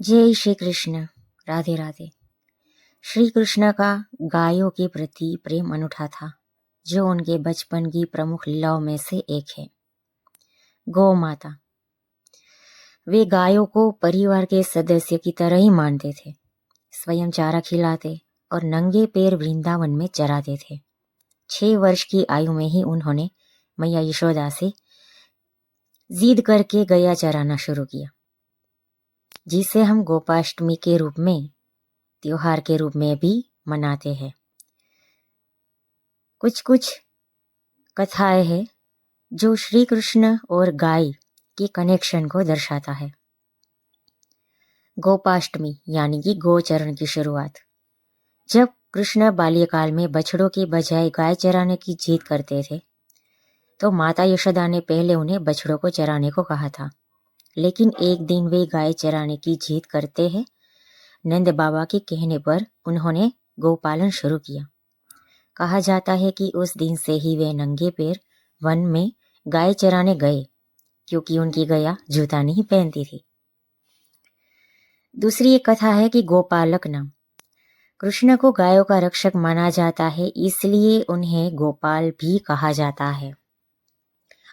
जय श्री कृष्ण। राधे राधे। श्री कृष्ण का गायों के प्रति प्रेम अनूठा था, जो उनके बचपन की प्रमुख लीलाओं में से एक है। गौ माता। वे गायों को परिवार के सदस्य की तरह ही मानते थे। स्वयं चारा खिलाते और नंगे पैर वृंदावन में चराते थे। 6 वर्ष की आयु में ही उन्होंने मैया यशोदा से जिद करके गैया चराना शुरू किया, जिसे हम गोपाष्टमी के रूप में, त्योहार के रूप में भी मनाते हैं। कुछ कुछ कथाएं हैं जो श्री कृष्ण और गाय के कनेक्शन को दर्शाता है। गोपाष्टमी यानी कि गोचरण की शुरुआत। जब कृष्ण बाल्यकाल में बछड़ों के बजाय गाय चराने की जिद करते थे, तो माता यशोदा ने पहले उन्हें बछड़ों को चराने को कहा था। लेकिन एक दिन वे गाय चराने की जिद करते हैं। नंद बाबा के कहने पर उन्होंने गोपालन शुरू किया। कहा जाता है कि उस दिन से ही वे नंगे पैर वन में गाय चराने गए, क्योंकि उनकी गैया जूता नहीं पहनती थी। दूसरी एक कथा है कि गोपालक नाम। कृष्ण को गायों का रक्षक माना जाता है, इसलिए उन्हें गोपाल भी कहा जाता है।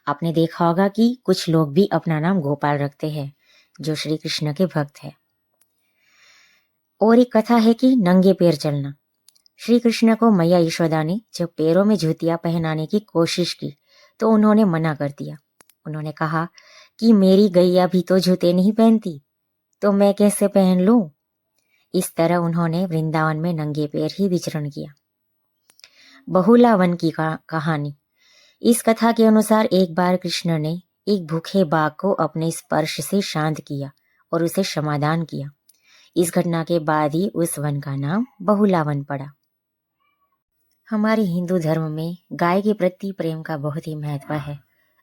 आपने देखा होगा कि कुछ लोग भी अपना नाम गोपाल रखते हैं, जो श्री कृष्ण के भक्त हैं। और एक कथा है कि नंगे पैर चलना। श्री कृष्ण को मैया यशोदा ने जब पैरों में जूतियां पहनाने की कोशिश की, तो उन्होंने मना कर दिया। उन्होंने कहा कि मेरी गैया भी तो जूते नहीं पहनती, तो मैं कैसे पहन लूं। इस तरह उन्होंने वृंदावन में नंगे पैर ही विचरण किया। बहुला वन की कहानी। इस कथा के अनुसार एक बार कृष्ण ने एक भूखे बाघ को अपने स्पर्श से शांत किया और उसे समाधान किया। इस घटना के बाद ही उस वन का नाम बहुला वन पड़ा। हमारे हिंदू धर्म में गाय के प्रति प्रेम का बहुत ही महत्व है।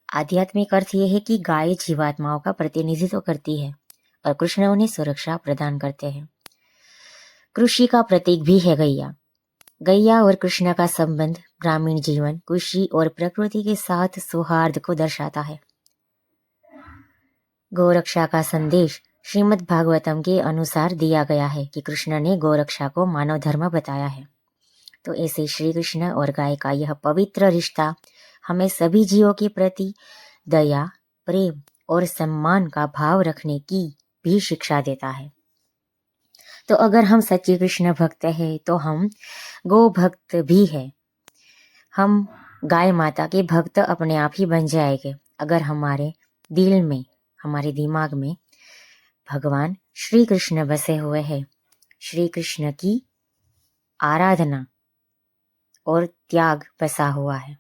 आध्यात्मिक अर्थ यह है कि गाय जीवात्माओं का प्रतिनिधित्व करती है और कृष्ण उन्हें सुरक्षा प्रदान करते हैं। कृषि का प्रतीक भी है गैया। गैया और कृष्ण का संबंध ग्रामीण जीवन, कृषि और प्रकृति के साथ सौहार्द को दर्शाता है। गौरक्षा का संदेश श्रीमद् भागवतम के अनुसार दिया गया है कि कृष्ण ने गौरक्षा को मानव धर्म बताया है। तो ऐसे श्री कृष्ण और गाय का यह पवित्र रिश्ता हमें सभी जीवों के प्रति दया, प्रेम और सम्मान का भाव रखने की भी शिक्षा देता है। तो अगर हम सच्चे कृष्ण भक्त हैं, तो हम गो भक्त भी हैं। हम गाय माता के भक्त अपने आप ही बन जाएंगे अगर हमारे दिल में, हमारे दिमाग में भगवान श्री कृष्ण बसे हुए हैं। श्री कृष्ण की आराधना और त्याग बसा हुआ है,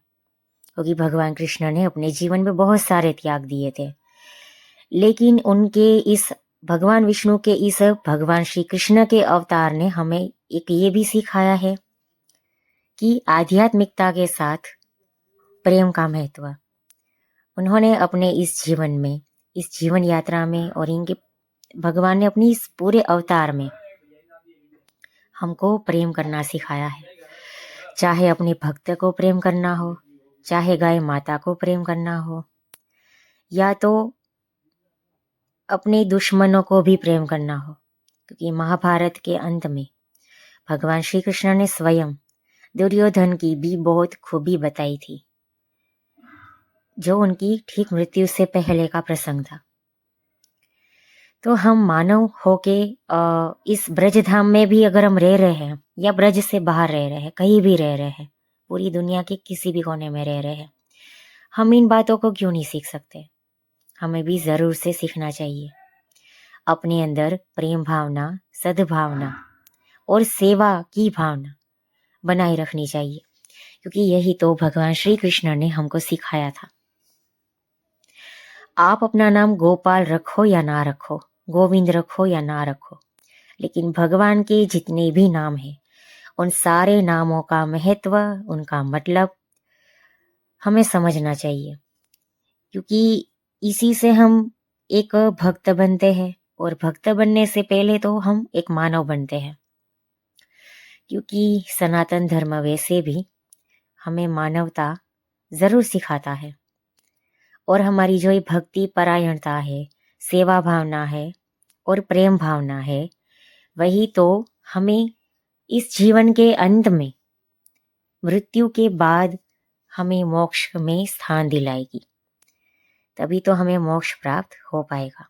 क्योंकि भगवान कृष्ण ने अपने जीवन में बहुत सारे त्याग दिए थे। लेकिन उनके इस भगवान विष्णु के इस भगवान श्री कृष्ण के अवतार ने हमें एक ये भी सिखाया है कि आध्यात्मिकता के साथ प्रेम का महत्व। उन्होंने अपने इस जीवन में, इस जीवन यात्रा में और इनके भगवान ने अपनी इस पूरे अवतार में हमको प्रेम करना सिखाया है। चाहे अपने भक्त को प्रेम करना हो, चाहे गाय माता को प्रेम करना हो, या तो अपने दुश्मनों को भी प्रेम करना हो। क्योंकि महाभारत के अंत में भगवान श्री कृष्ण ने स्वयं दुर्योधन की भी बहुत खूबी बताई थी, जो उनकी ठीक मृत्यु से पहले का प्रसंग था। तो हम मानव होके इस ब्रज धाम में भी अगर हम रह रहे हैं, या ब्रज से बाहर रह रहे हैं, कहीं भी रह रहे हैं, पूरी दुनिया के किसी भी कोने में रह रहे हैं, हम इन बातों को क्यों नहीं सीख सकते। हमें भी जरूर से सीखना चाहिए। अपने अंदर प्रेम भावना, सद्भावना और सेवा की भावना बनाए रखनी चाहिए, क्योंकि यही तो भगवान श्री कृष्ण ने हमको सिखाया था। आप अपना नाम गोपाल रखो या ना रखो, गोविंद रखो या ना रखो, लेकिन भगवान के जितने भी नाम हैं, उन सारे नामों का महत्व, उनका मतलब हमें समझना चाहिए। क्योंकि इसी से हम एक भक्त बनते हैं, और भक्त बनने से पहले तो हम एक मानव बनते हैं। क्योंकि सनातन धर्म वैसे भी हमें मानवता जरूर सिखाता है, और हमारी जो ये भक्ति परायणता है, सेवा भावना है, और प्रेम भावना है, वही तो हमें इस जीवन के अंत में, मृत्यु के बाद हमें मोक्ष में स्थान दिलाएगी। तभी तो हमें मोक्ष प्राप्त हो पाएगा।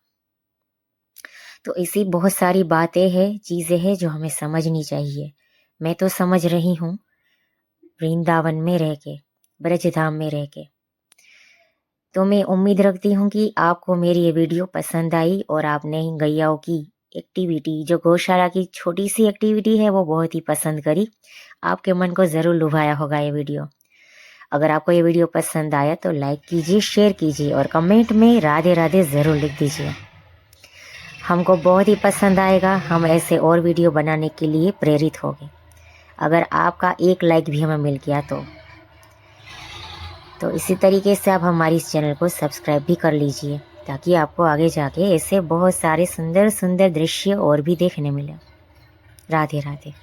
तो ऐसी बहुत सारी बातें हैं, चीज़ें हैं जो हमें समझनी चाहिए। मैं तो समझ रही हूँ वृंदावन में रह के, ब्रजधाम में रह के। तो मैं उम्मीद रखती हूँ कि आपको मेरी ये वीडियो पसंद आई और आपने गैयाओं की एक्टिविटी, जो गौशाला की छोटी सी एक्टिविटी है, वो बहुत ही पसंद करी। आपके मन को ज़रूर लुभाया होगा ये वीडियो। अगर आपको ये वीडियो पसंद आया तो लाइक कीजिए, शेयर कीजिए और कमेंट में राधे राधे ज़रूर लिख दीजिए। हमको बहुत ही पसंद आएगा, हम ऐसे और वीडियो बनाने के लिए प्रेरित होंगे। अगर आपका एक लाइक भी हमें मिल गया तो इसी तरीके से आप हमारी इस चैनल को सब्सक्राइब भी कर लीजिए, ताकि आपको आगे जाके ऐसे बहुत सारे सुंदर सुंदर दृश्य और भी देखने मिले। राधे राधे।